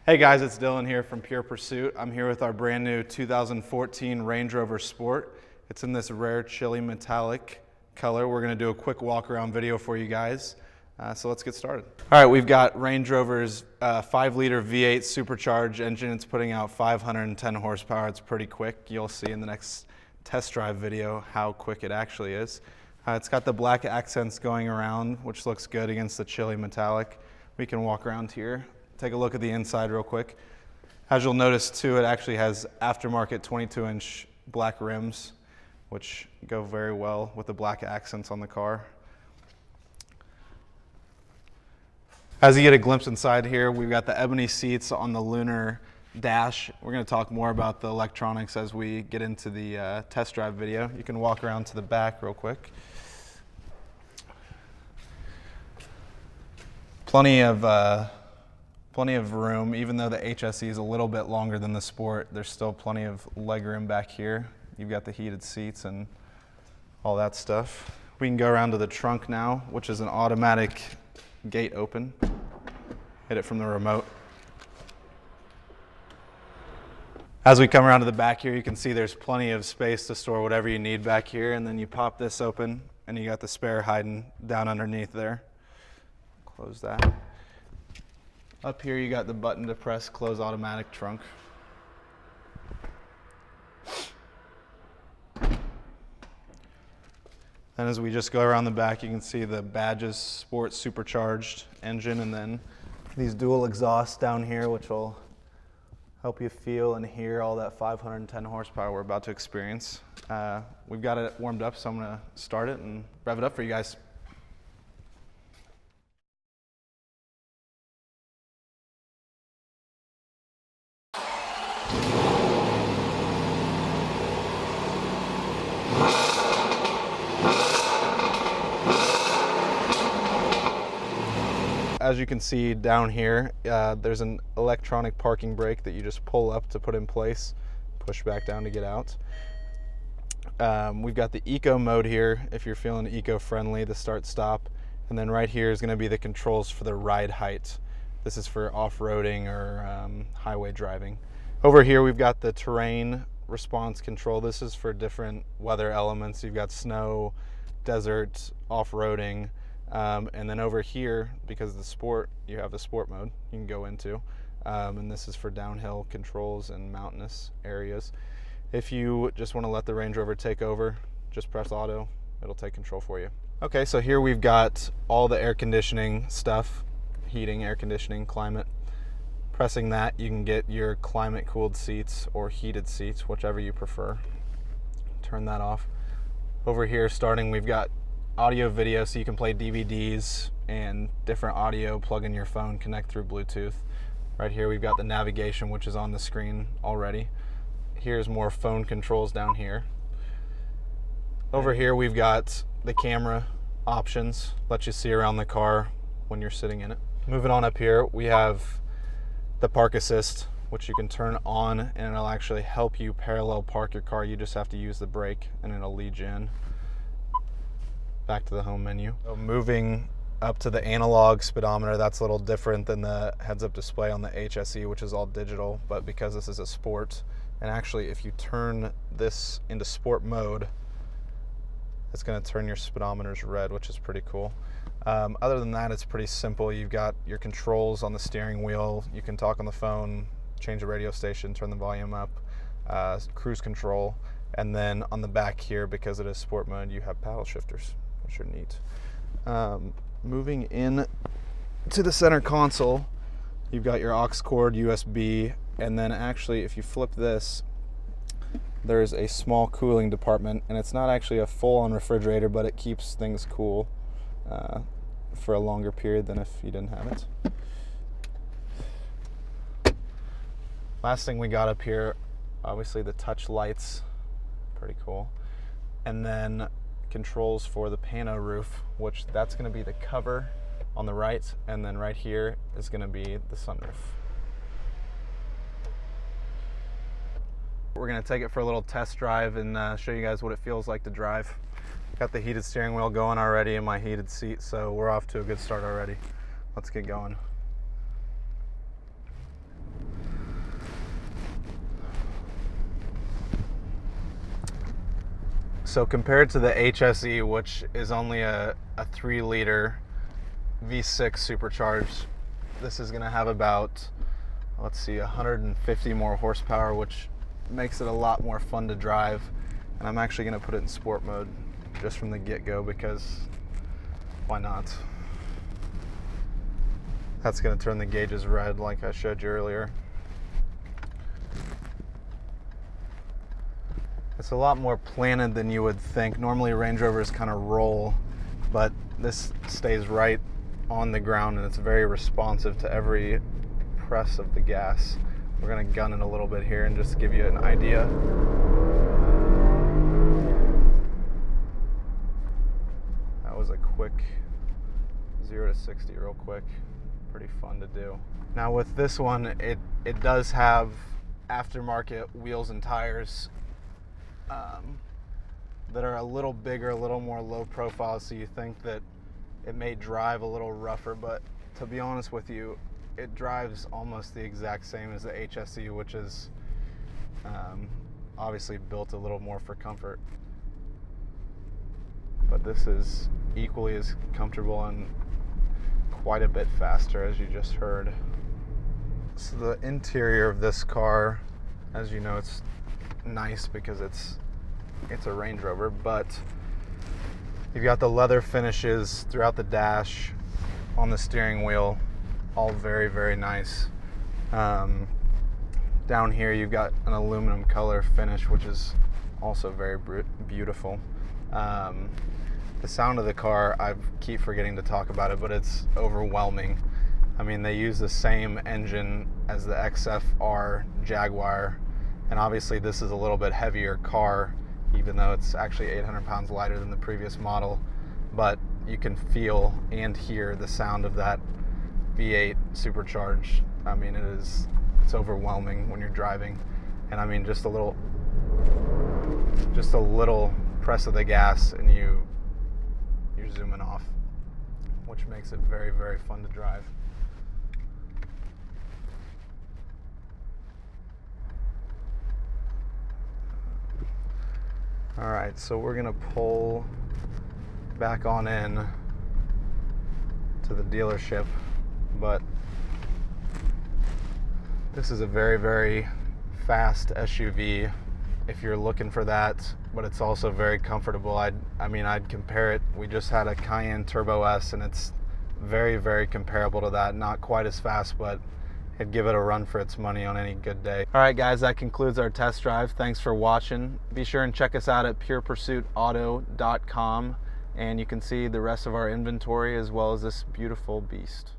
Hey guys, it's Dylan here from Pure Pursuit. I'm here with our brand new 2014 Range Rover Sport. It's in this rare chili metallic color. We're going to do a quick walk around video for you guys. So let's get started. All right, we've got Range Rover's 5-liter V8 supercharged engine. It's putting out 510 horsepower. It's pretty quick. You'll see in the next test drive video how quick it actually is. It's got the black accents going around, which looks good against the chili metallic. We can walk around here, take a look at the inside real quick. As you'll notice too, it actually has aftermarket 22-inch black rims, which go very well with the black accents on the car. As you get a glimpse inside here, we've got the ebony seats on the Lunar dash. We're going to talk more about the electronics as we get into the test drive video. You can walk around to the back real quick. Plenty of room. Even though the HSE is a little bit longer than the Sport, there's still plenty of leg room back here. You've got the heated seats and all that stuff. We can go around to the trunk now, which is an automatic gate open. Hit it from the remote. As we come around to the back here, you can see there's plenty of space to store whatever you need back here, and then you pop this open and you got the spare hiding down underneath there. Close that. Up here you got the button to press close automatic trunk. And as we just go around the back, you can see the Badges Sport supercharged engine, and then these dual exhausts down here, which will help you feel and hear all that 510 horsepower we're about to experience. We've got it warmed up, so I'm going to start it and rev it up for you guys. As you can see down here, there's an electronic parking brake that you just pull up to put in place, push back down to get out. We've got the eco mode here if you're feeling eco-friendly, the start stop, and then right here is going to be the controls for the ride height. This is for off-roading or highway driving. Over here we've got the terrain response control. This is for different weather elements. You've got snow, desert, off-roading. And then over here, because of the Sport, you have the Sport mode you can go into. And this is for downhill controls and mountainous areas. If you just want to let the Range Rover take over, just press auto, it'll take control for you. Okay, so here we've got all the air conditioning stuff, heating, air conditioning, climate. Pressing that, you can get your climate cooled seats or heated seats, whichever you prefer. Turn that off. Over here, starting, we've got audio video, so you can play DVDs and different audio, plug in your phone, connect through Bluetooth. Right here we've got the navigation, which is on the screen already. Here's more phone controls down here. Over here we've got the camera options, let you see around the car when you're sitting in it. Moving on up here, we have the park assist, which you can turn on and it'll actually help you parallel park your car. You just have to use the brake and it'll lead you in. Back to the home menu. So moving up to the analog speedometer, that's a little different than the heads-up display on the HSE, which is all digital, but because this is a Sport, and actually if you turn this into Sport mode, it's going to turn your speedometers red, which is pretty cool. Other than that, it's pretty simple. You've got your controls on the steering wheel. You can talk on the phone, change the radio station, turn the volume up, cruise control, and then on the back here, because it is Sport mode, you have paddle shifters, which are neat. Moving in to the center console, you've got your aux cord, USB, and then actually if you flip this, there's a small cooling department, and it's not actually a full-on refrigerator, but it keeps things cool for a longer period than if you didn't have it. Last thing we got up here, obviously the touch lights, pretty cool. And then controls for the pano roof, which that's going to be the cover on the right, and then right here is going to be the sunroof. We're going to take it for a little test drive and show you guys what it feels like to drive. Got the heated steering wheel going already in my heated seat, so we're off to a good start already. Let's get going. So compared to the HSE, which is only a 3-liter V6 supercharged, this is going to have about, let's see, 150 more horsepower, which makes it a lot more fun to drive. And I'm actually going to put it in sport mode just from the get-go, because why not? That's going to turn the gauges red like I showed you earlier. It's a lot more planted than you would think. Normally Range Rovers kind of roll, but this stays right on the ground, and it's very responsive to every press of the gas. We're going to gun it a little bit here and just give you an idea. That was a quick 0 to 60 real quick. Pretty fun to do. Now with this one, it does have aftermarket wheels and tires that are a little bigger, a little more low profile, so you think that it may drive a little rougher, but to be honest with you, it drives almost the exact same as the HSE, which is obviously built a little more for comfort. But this is equally as comfortable and quite a bit faster, as you just heard. So the interior of this car, as you know, it's nice because it's a Range Rover, but you've got the leather finishes throughout the dash, on the steering wheel, all very, very nice. Down here you've got an aluminum color finish, which is also very beautiful. The sound of the car, I keep forgetting to talk about it, but it's overwhelming. I mean, they use the same engine as the XFR Jaguar, and obviously this is a little bit heavier car, even though it's actually 800 pounds lighter than the previous model. But you can feel and hear the sound of that V8 supercharged. I mean, it's overwhelming when you're driving. And I mean, just a little press of the gas and you're zooming off, which makes it very, very fun to drive. All right, so we're gonna pull back on in to the dealership, but this is a very, very fast SUV if you're looking for that, but it's also very comfortable. I'd compare it. We just had a Cayenne Turbo S, and it's very, very comparable to that. Not quite as fast, but I'd give it a run for its money on any good day. All right, guys, that concludes our test drive. Thanks for watching. Be sure and check us out at purepursuitauto.com, and you can see the rest of our inventory as well as this beautiful beast.